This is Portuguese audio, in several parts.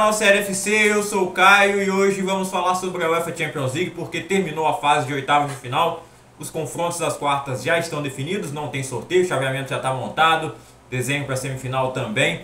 canal CLFC, eu sou o Caio e hoje vamos falar sobre a UEFA Champions League porque terminou a fase de oitavas de final. Os confrontos das quartas já estão definidos, não tem sorteio, o chaveamento já está montado, desenho para a semifinal também.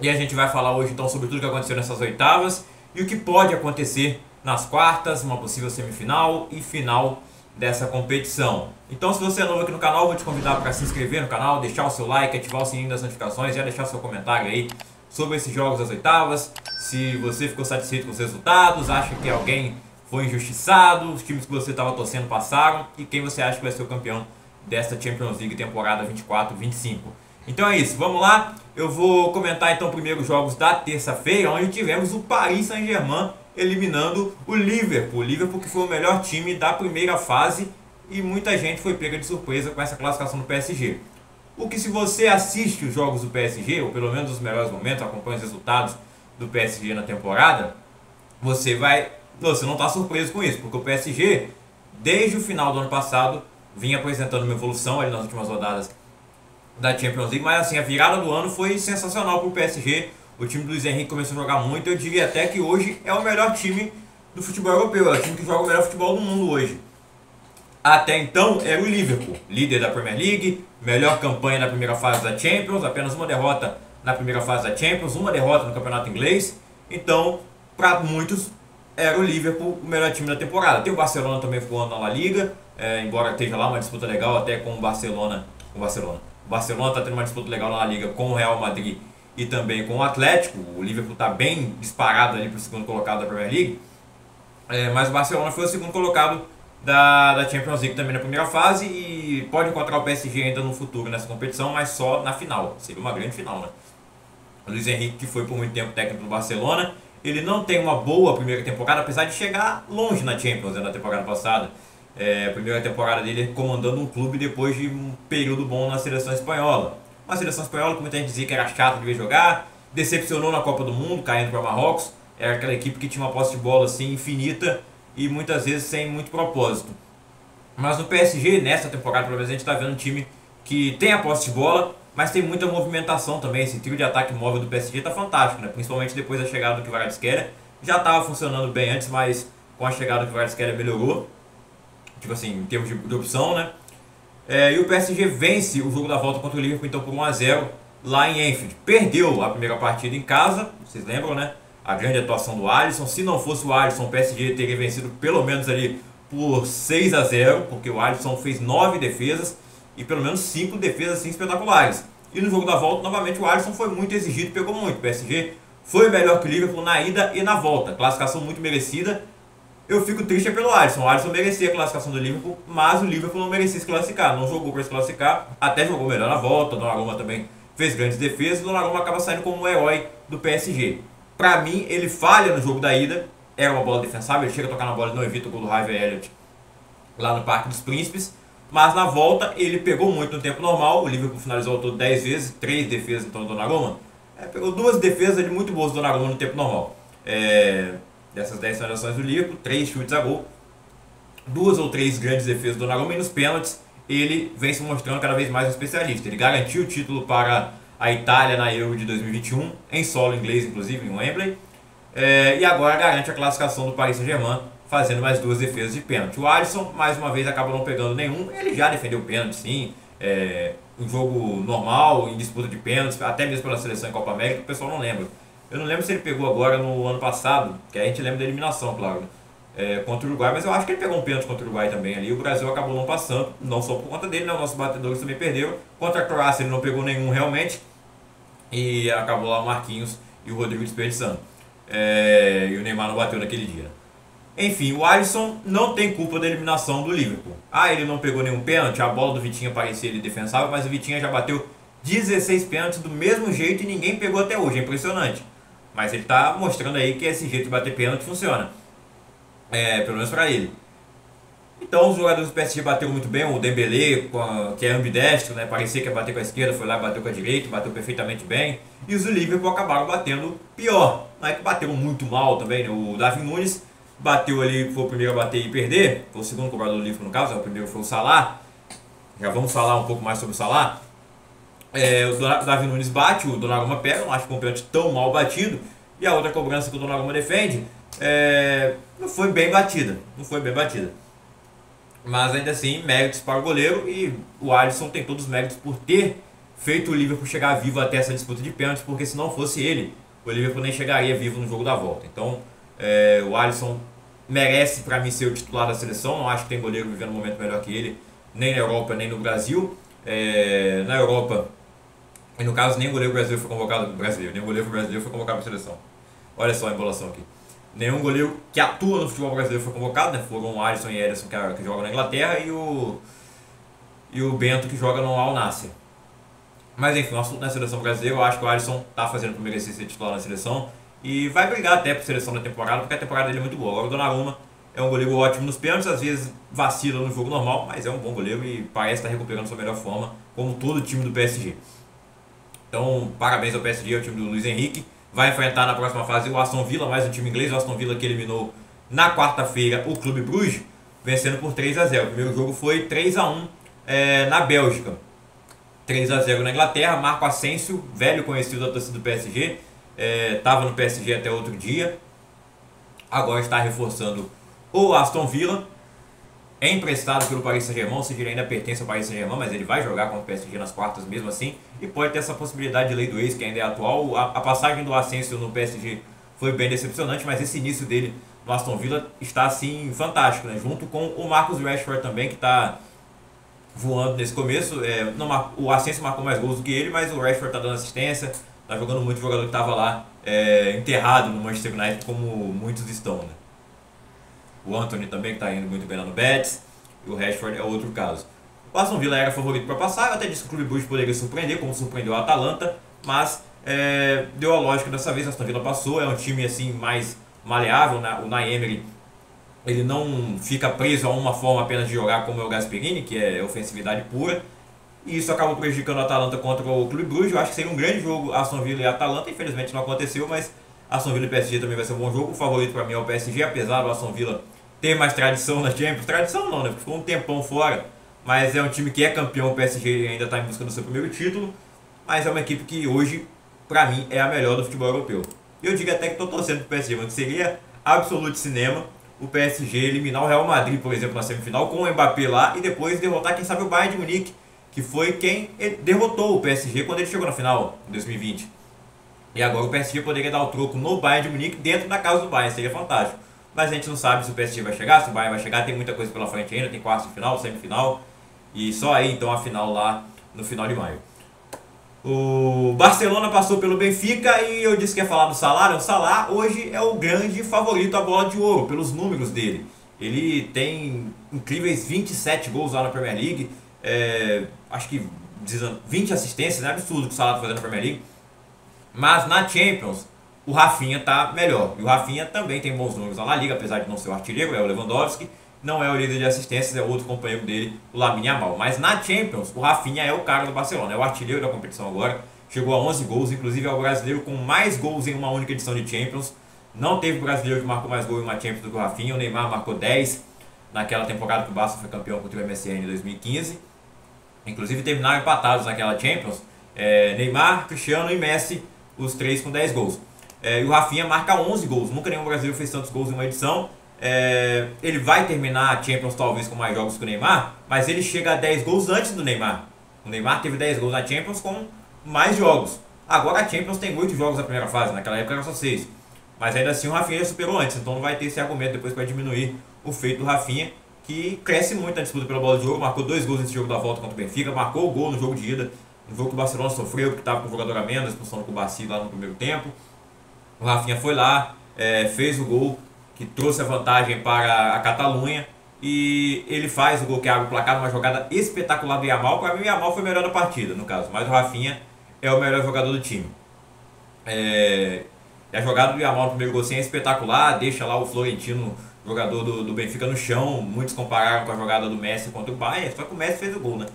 E a gente vai falar hoje então sobre tudo que aconteceu nessas oitavas e o que pode acontecer nas quartas, uma possível semifinal e final dessa competição. Então, se você é novo aqui no canal, eu vou te convidar para se inscrever no canal, deixar o seu like, ativar o sininho das notificações, já deixar seu comentário aí sobre esses jogos das oitavas, se você ficou satisfeito com os resultados, acha que alguém foi injustiçado, os times que você estava torcendo passaram e quem você acha que vai ser o campeão desta Champions League temporada 24-25. Então é isso, vamos lá, eu vou comentar então primeiro os jogos da terça-feira, onde tivemos o Paris Saint-Germain eliminando o Liverpool. O Liverpool que foi o melhor time da primeira fase e muita gente foi pega de surpresa com essa classificação do PSG. O que, se você assiste os jogos do PSG, ou pelo menos os melhores momentos, acompanha os resultados do PSG na temporada, você não está surpreso com isso, porque o PSG, desde o final do ano passado, vinha apresentando uma evolução ali nas últimas rodadas da Champions League, mas assim, a virada do ano foi sensacional para o PSG. O time do Luis Henrique começou a jogar muito, eu diria até que hoje é o melhor time do futebol europeu, é o time que joga o melhor futebol do mundo hoje. Até então era o Liverpool, líder da Premier League, melhor campanha na primeira fase da Champions, apenas uma derrota na primeira fase da Champions, uma derrota no campeonato inglês. Então, para muitos, era o Liverpool o melhor time da temporada. Tem o Barcelona também voando na La Liga, embora esteja lá uma disputa legal até com o Barcelona. O Barcelona está tendo uma disputa legal na La Liga com o Real Madrid e também com o Atlético. O Liverpool está bem disparado ali para o segundo colocado da Premier League, mas o Barcelona foi o segundo colocado da Champions League também na primeira fase e pode encontrar o PSG ainda no futuro nessa competição, mas só na final. Seria uma grande final, né? O Luis Henrique, que foi por muito tempo técnico do Barcelona, ele não tem uma boa primeira temporada, apesar de chegar longe na Champions, na temporada passada. A primeira temporada dele comandando um clube depois de um período bom na seleção espanhola. Uma seleção espanhola que muita gente dizia que era chato de ver jogar, decepcionou na Copa do Mundo, caindo para Marrocos. Era aquela equipe que tinha uma posse de bola assim infinita e muitas vezes sem muito propósito. Mas no PSG, nessa temporada, pelo menos, a gente está vendo um time que tem a posse de bola, mas tem muita movimentação também. Esse trio de ataque móvel do PSG está fantástico, né? Principalmente depois da chegada do Kvaratskhelia. Já estava funcionando bem antes, mas com a chegada do Kvaratskhelia melhorou, tipo assim, em termos de opção, né? E o PSG vence o jogo da volta contra o Liverpool então por 1 a 0 lá em Anfield. Perdeu a primeira partida em casa, vocês lembram, né? A grande atuação do Alisson. Se não fosse o Alisson, o PSG teria vencido pelo menos ali por 6 a 0, porque o Alisson fez 9 defesas e pelo menos 5 defesas assim, espetaculares. E no jogo da volta, novamente, o Alisson foi muito exigido e pegou muito. O PSG foi melhor que o Liverpool na ida e na volta. Classificação muito merecida. Eu fico triste pelo Alisson. O Alisson merecia a classificação do Liverpool, mas o Liverpool não merecia se classificar. Não jogou para se classificar, até jogou melhor na volta. O Donnarumma também fez grandes defesas. O Donnarumma acaba saindo como o herói do PSG. Pra mim, ele falha no jogo da ida, era uma bola defensável, ele chega a tocar na bola e não evita o gol do Harvey Elliott lá no Parque dos Príncipes, mas na volta ele pegou muito no tempo normal, o Liverpool finalizou todo 10 vezes, 3 defesas então do Donnarumma, pegou 2 defesas ali muito boas do Donnarumma no tempo normal. Dessas 10 finalizações do Liverpool, 3 chutes a gol, 2 ou 3 grandes defesas do Donnarumma e nos pênaltis ele vem se mostrando cada vez mais um especialista. Ele garantiu o título para a Itália na Euro de 2021, em solo inglês inclusive, em Wembley, e agora garante a classificação do Paris Saint-Germain, fazendo mais 2 defesas de pênalti. O Alisson, mais uma vez, acaba não pegando nenhum, ele já defendeu pênalti sim, em jogo normal, em disputa de pênaltis, até mesmo pela seleção em Copa América, o pessoal não lembra. Eu não lembro se ele pegou agora no ano passado, que a gente lembra da eliminação, claro, contra o Uruguai, mas eu acho que ele pegou um pênalti contra o Uruguai também ali. O Brasil acabou não passando, não só por conta dele, né? Os nossos batedores também perderam. Contra a Croácia ele não pegou nenhum realmente. E acabou lá o Marquinhos e o Rodrigo desperdiçando. E o Neymar não bateu naquele dia. Enfim, o Alisson não tem culpa da eliminação do Liverpool. Ele não pegou nenhum pênalti, a bola do Vitinha parecia ele defensável, mas o Vitinha já bateu 16 pênaltis do mesmo jeito e ninguém pegou até hoje, é impressionante. Mas ele está mostrando aí que esse jeito de bater pênalti funciona. Pelo menos para ele. Então os jogadores do PSG bateram muito bem, o Dembélé, que é ambidestro, né? Parecia que ia bater com a esquerda, foi lá e bateu com a direita, bateu perfeitamente bem. E os do Liverpool acabaram batendo pior, não é que bateram muito mal também, né? O Darwin Núñez bateu ali, foi o primeiro a bater e perder, foi o segundo cobrador do Liverpool no caso, o primeiro foi o Salah. Já vamos falar um pouco mais sobre o Salah. O Darwin Núñez bate, o Donnarumma pega, não acho que foi um pênalti tão mal batido. E a outra cobrança que o Donnarumma defende não foi bem batida. Não foi bem batida. Mas ainda assim, méritos para o goleiro, e o Alisson tem todos os méritos por ter feito o Liverpool chegar vivo até essa disputa de pênaltis, porque se não fosse ele, o Liverpool nem chegaria vivo no jogo da volta. Então, o Alisson merece para mim ser o titular da seleção. Não acho que tem goleiro vivendo um momento melhor que ele, nem na Europa, nem no Brasil. Na Europa, e no caso, nem o goleiro brasileiro foi convocado nem o goleiro brasileiro foi convocado para a seleção. Olha só a embolação aqui. Nenhum goleiro que atua no futebol brasileiro foi convocado, né? Foram o Alisson e Ederson que jogam na Inglaterra e o Bento que joga no Al Nassr. Mas enfim, o assunto na seleção brasileira, eu acho que o Alisson tá fazendo por merecer ser titular na seleção e vai brigar até por seleção da temporada, porque a temporada dele é muito boa. Agora o Donnarumma é um goleiro ótimo nos pênaltis, às vezes vacila no jogo normal, mas é um bom goleiro e parece estar recuperando sua melhor forma, como todo o time do PSG. Então, parabéns ao PSG, ao time do Luiz Henrique. Vai enfrentar na próxima fase o Aston Villa, mais um time inglês, o Aston Villa que eliminou na quarta-feira o Clube Bruges, vencendo por 3-0. O primeiro jogo foi 3-1 na Bélgica. 3-0 na Inglaterra. Marco Asensio, velho conhecido da torcida do PSG, estava no PSG até outro dia, agora está reforçando o Aston Villa. É emprestado pelo Paris Saint-Germain, ou seja, ele ainda pertence ao Paris Saint-Germain, mas ele vai jogar contra o PSG nas quartas mesmo assim, e pode ter essa possibilidade de lei do ex, que ainda é atual. A passagem do Asensio no PSG foi bem decepcionante, mas esse início dele no Aston Villa está assim fantástico, né? Junto com o Marcus Rashford também, que está voando nesse começo. O Asensio marcou mais gols do que ele, mas o Rashford está dando assistência, está jogando muito. O jogador que estava lá enterrado no Manchester United, como muitos estão, né? O Antony também, que está indo muito bem lá no Betis, e o Rashford é outro caso. O Aston Villa era favorito para passar. Eu até disse que o Clube Bruges poderia surpreender, como surpreendeu a Atalanta, mas deu a lógica dessa vez. A Aston Villa passou. É um time assim mais maleável, né? O Unai Emery, ele não fica preso a uma forma apenas de jogar como é o Gasperini, que é ofensividade pura, e isso acabou prejudicando a Atalanta contra o Clube Bruges. Eu acho que seria um grande jogo Aston Villa e Atalanta. Infelizmente não aconteceu, mas Aston Villa e PSG também vai ser um bom jogo. O favorito para mim é o PSG, apesar do Aston Villa ter mais tradição na Champions. Tradição não, né? Ficou um tempão fora, mas é um time que é campeão. O PSG ainda está em busca do seu primeiro título, mas é uma equipe que hoje, para mim, é a melhor do futebol europeu. Eu digo até que estou torcendo pro PSG, mas que seria absoluto cinema o PSG eliminar o Real Madrid, por exemplo, na semifinal, com o Mbappé lá, e depois derrotar, quem sabe, o Bayern de Munique, que foi quem derrotou o PSG quando ele chegou na final, em 2020. E agora o PSG poderia dar o troco no Bayern de Munique dentro da casa do Bayern, seria fantástico. Mas a gente não sabe se o PSG vai chegar, se o Bayern vai chegar, tem muita coisa pela frente ainda, tem quartos de final, semifinal, e só aí então a final lá no final de maio. O Barcelona passou pelo Benfica e eu disse que ia falar do Salah. O Salah hoje é o grande favorito à bola de ouro, pelos números dele. Ele tem incríveis 27 gols lá na Premier League, acho que 20 assistências, é absurdo o que o Salah está fazendo na Premier League. Mas na Champions, o Rafinha está melhor. E o Rafinha também tem bons números lá na Liga, apesar de não ser o artilheiro, é o Lewandowski. Não é o líder de assistências, é outro companheiro dele, o Lamine Yamal. Mas na Champions, o Rafinha é o cara do Barcelona, é o artilheiro da competição agora. Chegou a 11 gols, inclusive é o brasileiro com mais gols em uma única edição de Champions. Não teve brasileiro que marcou mais gols em uma Champions do que o Rafinha. O Neymar marcou 10 naquela temporada que o Barça foi campeão contra o MSN em 2015. Inclusive terminaram empatados naquela Champions. Neymar, Cristiano e Messi, os três com 10 gols. E o Rafinha marca 11 gols. Nunca nenhum brasileiro fez tantos gols em uma edição. Ele vai terminar a Champions talvez com mais jogos que o Neymar, mas ele chega a 10 gols antes do Neymar. O Neymar teve 10 gols na Champions com mais jogos. Agora a Champions tem 8 jogos na primeira fase, naquela época era só 6. Mas ainda assim o Rafinha já superou antes, então não vai ter esse argumento depois para diminuir o feito do Rafinha, que cresce muito na disputa pela bola de ouro. Marcou 2 gols nesse jogo da volta contra o Benfica, marcou o gol no jogo de ida, no jogo que o Barcelona sofreu, porque estava com o jogador a menos, expulsão do Cubarsí lá no primeiro tempo. O Rafinha foi lá, fez o gol que trouxe a vantagem para a Catalunha, e ele faz o gol que abre o placar numa jogada espetacular do Yamal. Para mim o Yamal foi o melhor da partida, no caso, mas o Rafinha é o melhor jogador do time. A jogada do Yamal no primeiro gol é espetacular, deixa lá o Florentino, jogador do Benfica, no chão. Muitos compararam com a jogada do Messi contra o Bayern, só que o Messi fez o gol, né?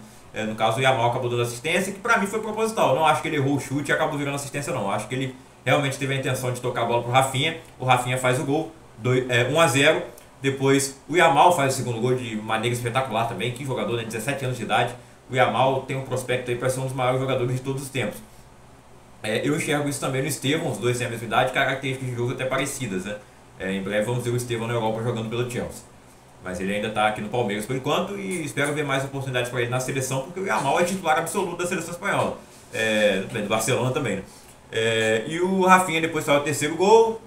No caso o Yamal acabou dando assistência, que para mim foi proposital. Eu não acho que ele errou o chute e acabou virando assistência, não. Eu acho que ele realmente teve a intenção de tocar a bola pro Rafinha. O Rafinha faz o gol, 1-0. Depois o Yamal faz o segundo gol de maneira espetacular também. Que jogador, né? 17 anos de idade. O Yamal tem um prospecto aí para ser um dos maiores jogadores de todos os tempos. Eu enxergo isso também no Estevão, os dois têm a mesma idade, características de jogo até parecidas, né? Em breve vamos ver o Estevão na Europa jogando pelo Chelsea. Mas ele ainda está aqui no Palmeiras por enquanto e espero ver mais oportunidades para ele na seleção, porque o Yamal é titular absoluto da seleção espanhola. Do Barcelona também, né? E o Rafinha depois saiu o terceiro gol.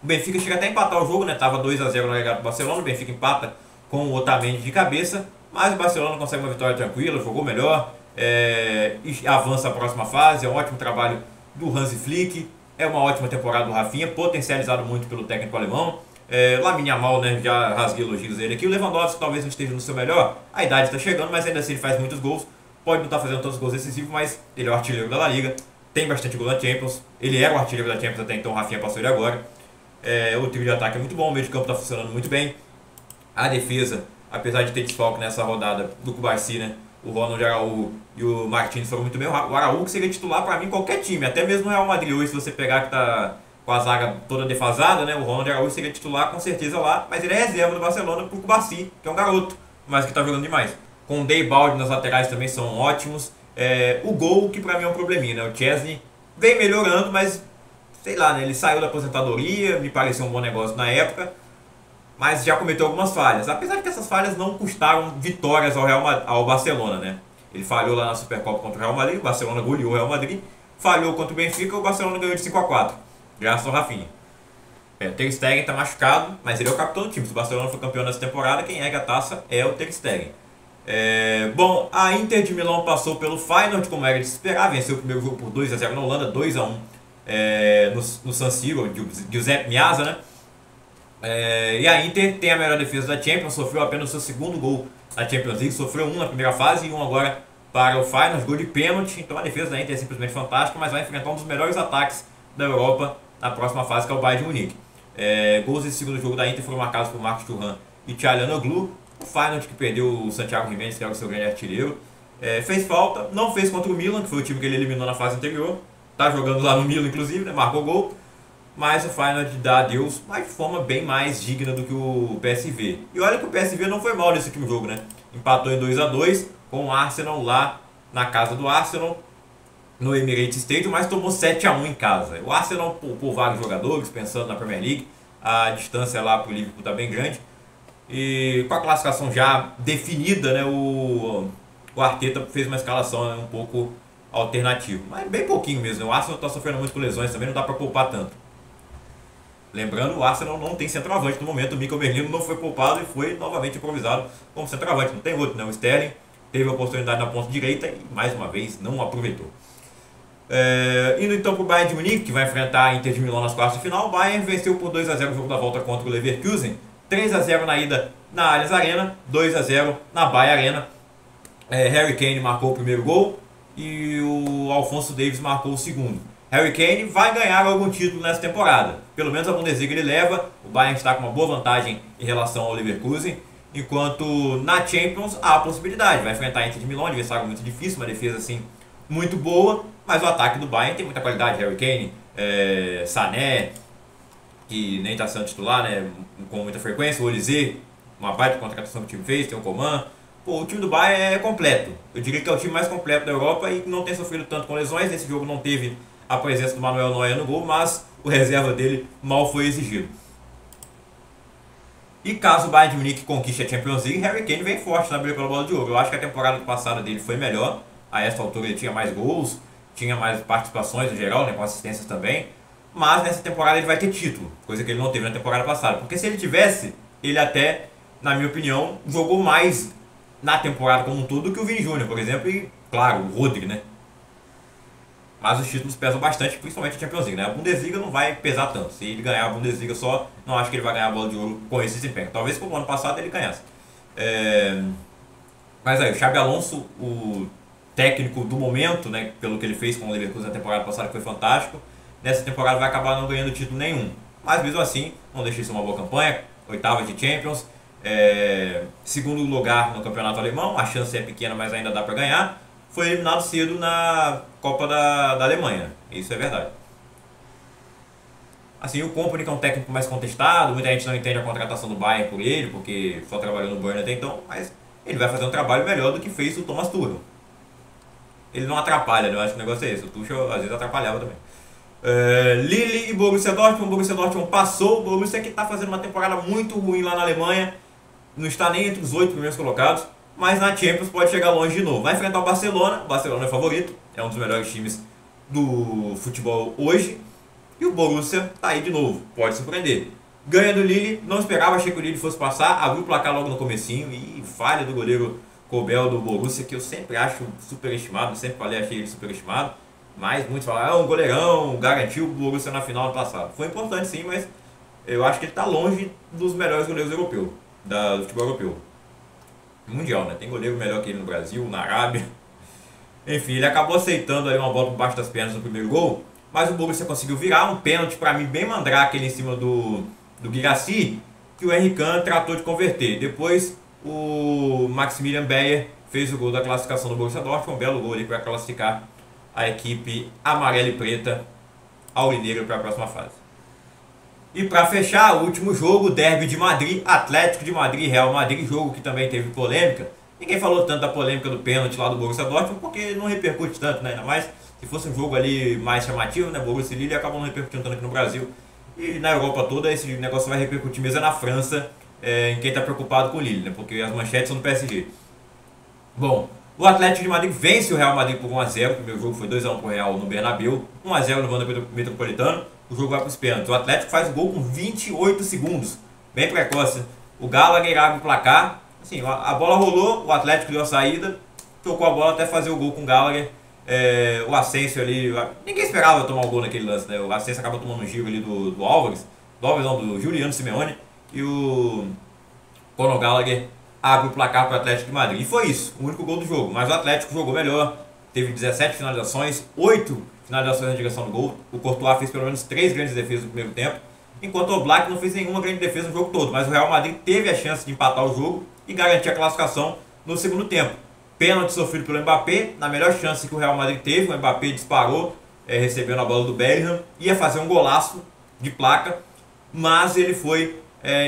O Benfica chega até a empatar o jogo, né? Tava 2-0 no legado do Barcelona, o Benfica empata com o Otamendi de cabeça, mas o Barcelona consegue uma vitória tranquila, jogou melhor, e avança a próxima fase. É um ótimo trabalho do Hansi Flick, é uma ótima temporada do Rafinha, potencializado muito pelo técnico alemão. Lamine Yamal, né, já rasguei elogios a ele aqui. O Lewandowski talvez não esteja no seu melhor, a idade está chegando, mas ainda assim ele faz muitos gols. Pode não estar fazendo tantos gols decisivos, mas ele é o artilheiro da La Liga, tem bastante gol na Champions. Ele era o artilheiro da Champions até então, o Rafinha passou ele agora. O trio de ataque é muito bom, o meio de campo está funcionando muito bem. A defesa, apesar de ter desfalque nessa rodada do Cubarsi, né, o Ronald Araújo e o Martins foram muito bem. O Araújo seria titular para mim em qualquer time, até mesmo no Real Madrid hoje, se você pegar que está com a zaga toda defasada, né, o Ronald Araújo seria titular com certeza lá, mas ele é reserva do Barcelona para o Cubarsi, que é um garoto, mas que está jogando demais. Com o Deibaldi nas laterais também são ótimos. O gol, que para mim é um probleminha, né, o Chesney vem melhorando, mas sei lá, né, ele saiu da aposentadoria, me pareceu um bom negócio na época, mas já cometeu algumas falhas, apesar de que essas falhas não custaram vitórias ao Barcelona, né? Ele falhou lá na Supercopa contra o Real Madrid, o Barcelona goleou o Real Madrid, falhou contra o Benfica, o Barcelona ganhou de 5-4, graças ao Rafinha. O Ter Stegen está machucado, mas ele é o capitão do time. Se o Barcelona for campeão nessa temporada, quem ergue a taça é o Ter Stegen. Bom, a Inter de Milão passou pelo Feyenoord, como era de se esperar, venceu o primeiro jogo por 2-0 na Holanda, 2-1 no San Siro, de Giuseppe Meazza, né? E a Inter tem a melhor defesa da Champions, sofreu apenas o seu segundo gol na Champions League, sofreu um na primeira fase e um agora para o Feyenoord, gol de pênalti. Então a defesa da Inter é simplesmente fantástica, mas vai enfrentar um dos melhores ataques da Europa na próxima fase, que é o Bayern de Munique. Gols desse segundo jogo da Inter foram marcados por Marcos Thuram e Çalhanoğlu. O Feyenoord, que perdeu o Santiago Jiménez, que era o seu grande artilheiro, fez falta, não fez contra o Milan, que foi o time que ele eliminou na fase anterior. Tá jogando lá no Milan, inclusive, né? Marcou gol. Mas o Feyenoord dá adeus, mas de forma bem mais digna do que o PSV. E olha que o PSV não foi mal nesse último jogo, né? Empatou em 2-2 com o Arsenal lá na casa do Arsenal, no Emirates Stadium, mas tomou 7-1 em casa. O Arsenal poupou vários jogadores, pensando na Premier League. A distância lá para o Liverpool está bem grande. E com a classificação já definida, né, o Arteta fez uma escalação, né, um pouco alternativa. Mas bem pouquinho mesmo, né? O Arsenal está sofrendo muito com lesões também, não dá para poupar tanto. Lembrando, o Arsenal não tem centroavante no momento, o Mikel Merino não foi poupado e foi novamente improvisado como centroavante. Não tem outro, né? O Sterling teve a oportunidade na ponta direita e mais uma vez não aproveitou. Indo então para o Bayern de Munique, que vai enfrentar a Inter de Milão nas quartas de final. O Bayern venceu por 2-0 o jogo da volta contra o Leverkusen, 3-0 na ida na Allianz Arena, 2-0 na Bayer Arena. Harry Kane marcou o primeiro gol e o Alphonso Davies marcou o segundo. Harry Kane vai ganhar algum título nessa temporada. Pelo menos a Bundesliga ele leva. O Bayern está com uma boa vantagem em relação ao Leverkusen. Enquanto na Champions há a possibilidade. Vai enfrentar a Inter de Milão, adversário muito difícil, uma defesa assim muito boa. Mas o ataque do Bayern tem muita qualidade. Harry Kane, Sané, que nem está sendo titular, né, com muita frequência. O Olise, uma baita contratação que o time fez. Tem o Coman. O time do Bayern é completo. Eu diria que é o time mais completo da Europa e não tem sofrido tanto com lesões. Nesse jogo não teve a presença do Manuel Neuer no gol, mas o reserva dele mal foi exigido. E caso o Bayern de Munique conquiste a Champions League, Harry Kane vem forte na briga pela bola de ouro. Eu acho que a temporada passada dele foi melhor. A essa altura ele tinha mais gols, tinha mais participações no geral, né, com assistências também. Mas nessa temporada ele vai ter título, coisa que ele não teve na temporada passada. Porque se ele tivesse, ele até, na minha opinião, jogou mais na temporada como um todo do que o Vini Júnior, por exemplo, e, claro, o Rodri, né? Mas os títulos pesam bastante, principalmente a Champions League, né? A Bundesliga não vai pesar tanto. Se ele ganhar a Bundesliga só, não acho que ele vai ganhar a bola de ouro com esse desempenho. Talvez como o ano passado ele ganhasse. Mas aí, o Xabi Alonso, o técnico do momento, né? Pelo que ele fez com o Leverkusen na temporada passada, que foi fantástico. Nessa temporada vai acabar não ganhando título nenhum. Mas mesmo assim, não deixa isso uma boa campanha. Oitava de Champions. Segundo lugar no campeonato alemão. A chance é pequena, mas ainda dá para ganhar. Foi eliminado cedo na Copa da Alemanha. Isso é verdade. Assim, o Kompany, que é um técnico mais contestado, muita gente não entende a contratação do Bayern por ele, porque só trabalhou no Bayern até então, mas ele vai fazer um trabalho melhor do que fez o Thomas Tuchel. ele não atrapalha, né? Eu acho que o negócio é esse. O Tuchel às vezes atrapalhava também. Lille e Borussia Dortmund. O Borussia Dortmund passou. O Borussia que está fazendo uma temporada muito ruim lá na Alemanha. Não está nem entre os 8 primeiros colocados. Mas na Champions pode chegar longe de novo. Vai enfrentar o Barcelona. O Barcelona é favorito. É um dos melhores times do futebol hoje. E o Borussia tá aí de novo. Pode surpreender. Ganha do Lille. Não esperava. Achei que o Lille fosse passar. Abriu o placar logo no comecinho. E falha do goleiro Kobel do Borussia, que eu sempre acho superestimado. Sempre falei, achei ele superestimado. Mas muitos falaram, um goleirão, garantiu o Borussia na final do passado. Foi importante sim, mas eu acho que ele está longe dos melhores goleiros europeus, do futebol europeu. Mundial, né? Tem goleiro melhor que ele no Brasil, na Arábia. Enfim, ele acabou aceitando ali uma bola por baixo das pernas no primeiro gol, mas o Borussia conseguiu virar um pênalti, para mim, bem mandrake ali em cima do Guirassy, que o Henry Kahn tratou de converter. Depois, o Maximilian Bayer fez o gol da classificação do Borussia Dortmund, um belo gol ali para classificar a equipe amarela e preta aurinegra para a próxima fase. E para fechar, o último jogo, Derby de Madrid, Atlético de Madrid, Real Madrid, jogo que também teve polêmica. Ninguém falou tanto da polêmica do pênalti lá do Borussia Dortmund, porque não repercute tanto, né? Ainda mais se fosse um jogo ali mais chamativo, né? Borussia e Lille acabam não repercutindo tanto aqui no Brasil. E na Europa toda esse negócio vai repercutir mesmo na França, em quem está preocupado com o Lille, né? Porque as manchetes são do PSG. Bom, o Atlético de Madrid vence o Real Madrid por 1 a 0. O primeiro jogo foi 2 a 1 para o Real no Bernabéu, 1 a 0 no Wanda Metropolitano. O jogo vai para os pênaltis. O Atlético faz o gol com 28 segundos, bem precoce. O Gallagher abre o placar. Assim, a bola rolou, o Atlético deu a saída, tocou a bola até fazer o gol com o Gallagher. O Asensio ali, ninguém esperava tomar o gol naquele lance, né? O Asensio acaba tomando um giro ali do Álvares, do Juliano Simeone, e o Conor Gallagher abre o placar para o Atlético de Madrid. E foi isso, o único gol do jogo. Mas o Atlético jogou melhor, teve 17 finalizações, 8 finalizações na direção do gol. O Courtois fez pelo menos 3 grandes defesas no primeiro tempo, enquanto o Black não fez nenhuma grande defesa no jogo todo. Mas o Real Madrid teve a chance de empatar o jogo e garantir a classificação no segundo tempo. Pênalti sofrido pelo Mbappé, na melhor chance que o Real Madrid teve, o Mbappé disparou, recebendo a bola do Bellingham, ia fazer um golaço de placa, mas ele foi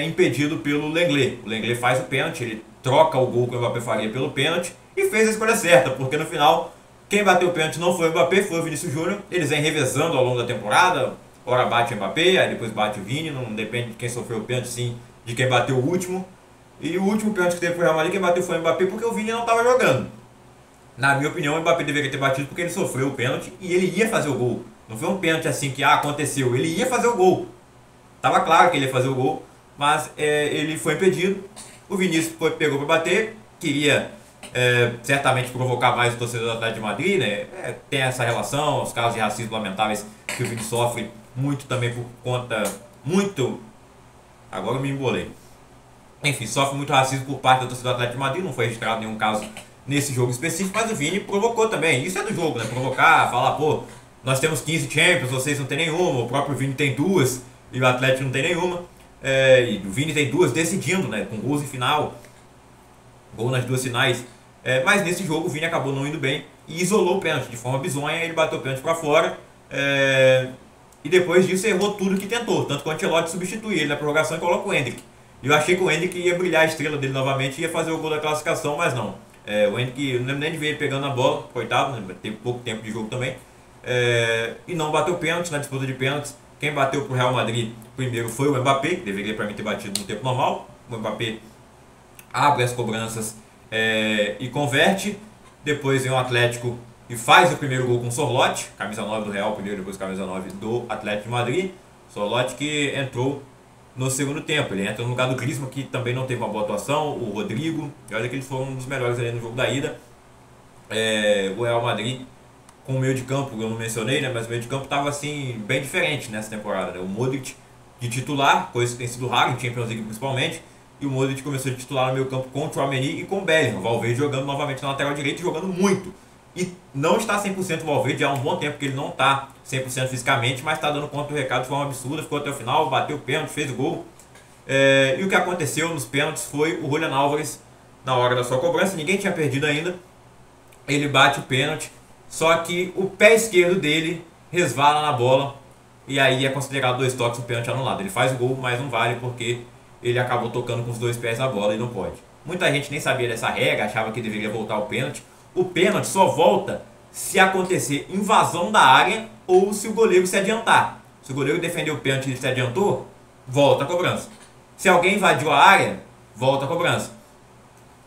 impedido pelo Lenglet. O Lenglet faz o pênalti, ele troca o gol que o Mbappé faria pelo pênalti e fez a escolha certa, porque no final quem bateu o pênalti não foi o Mbappé, foi o Vinícius Júnior. Eles vêm revezando ao longo da temporada, ora bate o Mbappé, aí depois bate o Vini, não depende de quem sofreu o pênalti, sim de quem bateu o último. E o último pênalti que teve pro Real Madrid, quem bateu foi o Mbappé, porque o Vini não estava jogando. Na minha opinião, o Mbappé deveria ter batido porque ele sofreu o pênalti e ele ia fazer o gol. Não foi um pênalti assim que aconteceu, ele ia fazer o gol. Tava claro que ele ia fazer o gol, mas ele foi impedido. O Vinícius pegou para bater, queria certamente provocar mais o torcedor do Atlético de Madrid, né? Tem essa relação, os casos de racismo lamentáveis que o Vini sofre muito também por conta... Agora eu me embolei. Enfim, sofre muito racismo por parte da torcida do Atlético de Madrid, não foi registrado nenhum caso nesse jogo específico, mas o Vini provocou também. Isso é do jogo, né? Provocar, falar, pô, nós temos 15 Champions, vocês não tem nenhuma, o próprio Vini tem 2 e o Atlético não tem nenhuma. E o Vini tem 2 decidindo, né? Com gols em final, gol nas 2 finais. Mas nesse jogo o Vini acabou não indo bem e isolou o pênalti de forma bizonha, ele bateu o pênalti para fora. E depois disso errou tudo que tentou, tanto que o Ancelotti substitui ele na prorrogação e coloca o Endrick. E eu achei que o Endrick ia brilhar a estrela dele novamente e ia fazer o gol da classificação, mas não. O Endrick, eu não lembro nem de ver ele pegando a bola, coitado, né? Teve pouco tempo de jogo também. E não bateu pênalti na disputa de pênaltis. Quem bateu pro Real Madrid primeiro foi o Mbappé, que deveria para mim ter batido no tempo normal. O Mbappé abre as cobranças e converte. Depois vem o Atlético e faz o primeiro gol com o Sorloth, camisa 9 do Real primeiro, depois camisa 9 do Atlético de Madrid. Sorloth que entrou no segundo tempo, ele entra no lugar do Griezmann, que também não teve uma boa atuação, o Rodrigo, e olha que eles foram um dos melhores ali no jogo da ida. O Real Madrid com o meio de campo, eu não mencionei, né, mas o meio de campo estava assim, bem diferente nessa temporada, né? O Modric de titular, coisa que tem sido raro em Champions League principalmente, e o Modric começou de titular no meio campo com o Tchouaméni e com o Bellingham, o Valverde jogando novamente na lateral direita e jogando muito. E não está 100% o Valverde há um bom tempo, que ele não está 100% fisicamente, mas está dando conta do recado de forma absurda, ficou até o final, bateu o pênalti, fez o gol. E o que aconteceu nos pênaltis foi o Julián Álvares, na hora da sua cobrança, ninguém tinha perdido ainda, ele bate o pênalti, só que o pé esquerdo dele resvala na bola, e aí é considerado 2 toques, o pênalti anulado. Ele faz o gol, mas não vale porque ele acabou tocando com os 2 pés na bola e não pode. Muita gente nem sabia dessa regra, achava que deveria voltar o pênalti. O pênalti só volta se acontecer invasão da área ou se o goleiro se adiantar. Se o goleiro defendeu o pênalti e se adiantou, volta a cobrança. Se alguém invadiu a área, volta a cobrança.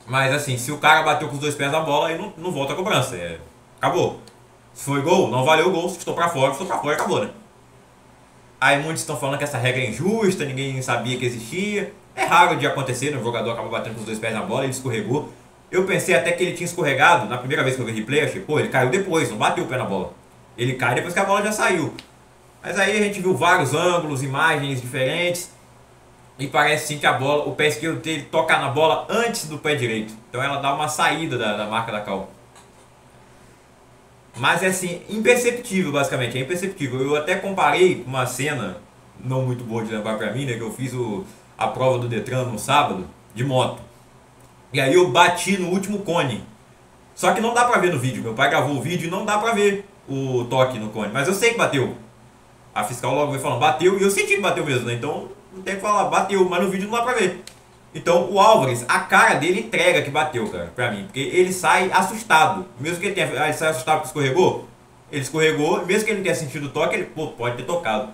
Mas assim, se o cara bateu com os 2 pés na bola, aí não volta a cobrança. Acabou. Se foi gol, não valeu o gol. Se estou pra fora, acabou, né? Aí muitos estão falando que essa regra é injusta, ninguém sabia que existia. É raro de acontecer, né? O jogador acaba batendo com os 2 pés na bola, ele escorregou. Eu pensei até que ele tinha escorregado, na primeira vez que eu vi replay, eu achei, pô, ele caiu depois, não bateu o pé na bola. Ele cai depois que a bola já saiu. Mas aí a gente viu vários ângulos, imagens diferentes. E parece sim que a bola, o pé esquerdo dele toca na bola antes do pé direito. Então ela dá uma saída da marca da cal. Mas é assim, imperceptível basicamente, é imperceptível. Eu até comparei com uma cena, não muito boa de lembrar pra mim, né? Que eu fiz a prova do Detran no sábado, de moto. E aí eu bati no último cone. Só que não dá pra ver no vídeo, meu pai gravou o vídeo e não dá pra ver o toque no cone. Mas eu sei que bateu. A fiscal logo veio falando, bateu, e eu senti que bateu mesmo, né? Então não tem que falar, bateu, mas no vídeo não dá pra ver. Então o Álvares, a cara dele entrega que bateu, cara, pra mim. Porque ele sai assustado. Mesmo que ele sai assustado porque escorregou, ele escorregou, mesmo que ele não tenha sentido o toque, ele, pô, pode ter tocado.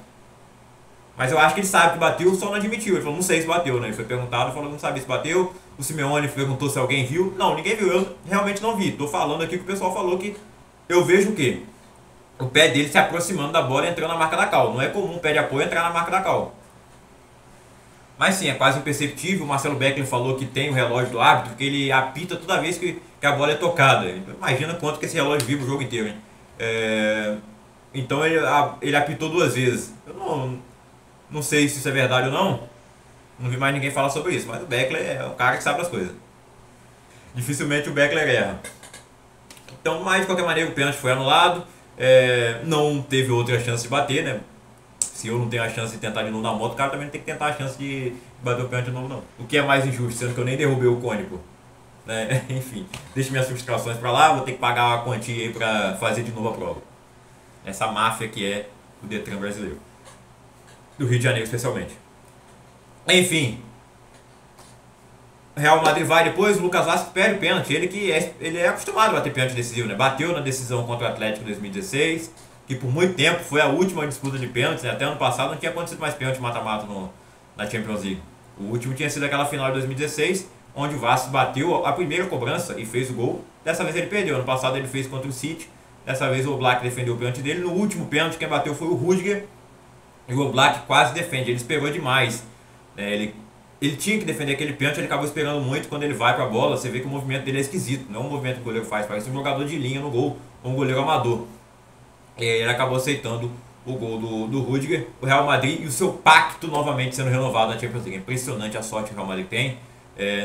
Mas eu acho que ele sabe que bateu, só não admitiu. Ele falou, não sei se bateu, né? Ele foi perguntado, falou que não sabia se bateu. O Simeone perguntou se alguém viu. Não, ninguém viu, eu realmente não vi. Tô falando aqui que o pessoal falou que eu vejo o quê? O pé dele se aproximando da bola e entrando na marca da cal. Não é comum o pé de apoio entrar na marca da cal. Mas sim, é quase imperceptível. O Marcelo Beckler falou que tem o relógio do árbitro, que ele apita toda vez que a bola é tocada. Então, imagina quanto que esse relógio vibra o jogo inteiro, hein? Então ele apitou 2 vezes. Eu não sei se isso é verdade ou não. Não vi mais ninguém falar sobre isso. Mas o Beckler é o cara que sabe das coisas. Dificilmente o Beckler erra. Então, mas de qualquer maneira o pênalti foi anulado. Não teve outra chance de bater, né? Se eu não tenho a chance de tentar de novo na moto, o cara também não tem que tentar a chance de bater o pênalti de novo, não. O que é mais injusto, sendo que eu nem derrubei o cone, pô. Né? Enfim, deixa minhas frustrações pra lá, vou ter que pagar uma quantia aí pra fazer de novo a prova. Essa máfia que é o Detran brasileiro. Do Rio de Janeiro, especialmente. Enfim. Real Madrid vai depois, o Lucas Vazquez perde o pênalti. Ele é acostumado a bater pênalti decisivo, né? Bateu na decisão contra o Atlético em 2016, que por muito tempo foi a última disputa de pênaltis, né? Até ano passado não tinha acontecido mais pênalti mata-mata na Champions League. O último tinha sido aquela final de 2016, onde o Vasco bateu a primeira cobrança e fez o gol. Dessa vez ele perdeu, ano passado ele fez contra o City. Dessa vez o Oblak defendeu o pênalti dele. No último pênalti quem bateu foi o Rudiger. E o Oblak quase defende, ele esperou demais. Ele tinha que defender aquele pênalti, ele acabou esperando muito. Quando ele vai pra bola, você vê que o movimento dele é esquisito. Não é um movimento que o goleiro faz, parece um jogador de linha no gol, ou um goleiro amador. E ele acabou aceitando o gol do Rudiger. O Real Madrid e o seu pacto novamente sendo renovado na Champions League. Impressionante a sorte que o Real Madrid tem.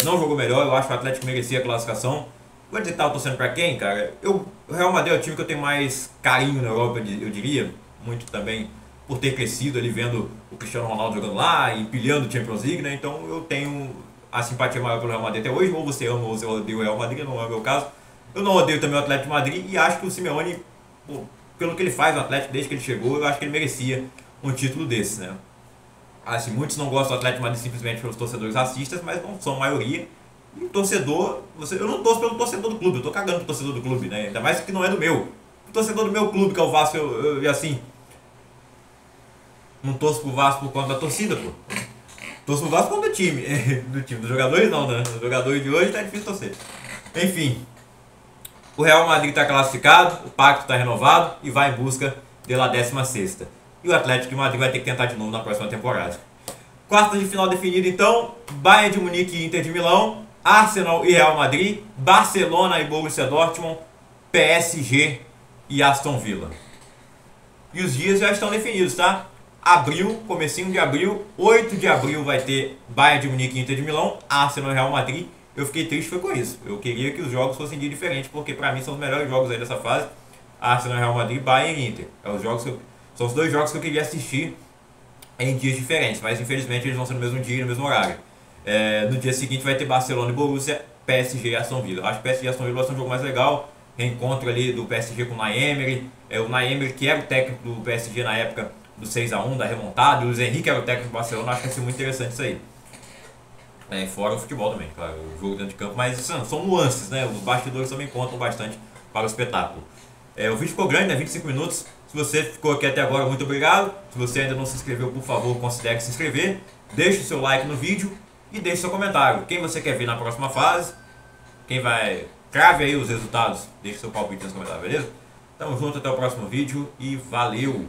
Não jogou melhor, eu acho que o Atlético merecia a classificação. Vou dizer que tava torcendo pra quem, cara? O Real Madrid é o time que eu tenho mais carinho na Europa, eu diria. Muito também por ter crescido ali vendo o Cristiano Ronaldo jogando lá e pilhando Champions League, né? Então eu tenho a simpatia maior pelo Real Madrid até hoje. Ou você ama ou você odeia o Real Madrid, não é o meu caso. Eu não odeio também o Atlético de Madrid e acho que o Simeone, pelo que ele faz no Atlético desde que ele chegou, eu acho que ele merecia um título desse, né? Assim, muitos não gostam do Atlético de Madrid simplesmente pelos torcedores racistas, mas não são a maioria. E o torcedor, eu não torço pelo torcedor do clube, eu tô cagando pro torcedor do clube, né? Ainda mais que não é do meu. O torcedor do meu clube, que é o Vasco, e assim, não torço pro Vasco por conta da torcida, pô. Torço pro Vasco por conta do time. Dos jogadores não, né? Os jogadores de hoje tá difícil torcer. Enfim. O Real Madrid tá classificado, o pacto tá renovado e vai em busca da 16ª. E o Atlético de Madrid vai ter que tentar de novo na próxima temporada. Quartas de final definida então, Bayern de Munique e Inter de Milão, Arsenal e Real Madrid, Barcelona e Borussia Dortmund, PSG e Aston Villa. E os dias já estão definidos, tá? Abril, comecinho de abril, 8 de abril vai ter Bayern de Munique e Inter de Milão, Arsenal e Real Madrid. Eu fiquei triste foi com isso. Eu queria que os jogos fossem de diferente, porque pra mim são os melhores jogos aí dessa fase. Arsenal, Real Madrid, Bayern e Inter. São os 2 jogos que eu queria assistir em dias diferentes, mas infelizmente eles vão ser no mesmo dia e no mesmo horário. No dia seguinte vai ter Barcelona e Borussia, PSG e Aston Villa. Acho que PSG e Aston Villa vai ser um jogo mais legal. Reencontro ali do PSG com o Unai Emery. O Unai Emery, que era o técnico do PSG na época do 6-1, da remontada, e o Luiz Henrique era o técnico do Barcelona. Acho que vai ser muito interessante isso aí. Fora o futebol também, claro, o jogo dentro de campo, mas são nuances, né? Os bastidores também contam bastante para o espetáculo. O vídeo ficou grande, né? 25 minutos. Se você ficou aqui até agora, muito obrigado. Se você ainda não se inscreveu, por favor, considere se inscrever. Deixe o seu like no vídeo e deixe seu comentário. Quem você quer ver na próxima fase? Quem vai... Crave aí os resultados. Deixe seu palpite nos comentários, beleza? Tamo junto, até o próximo vídeo e valeu!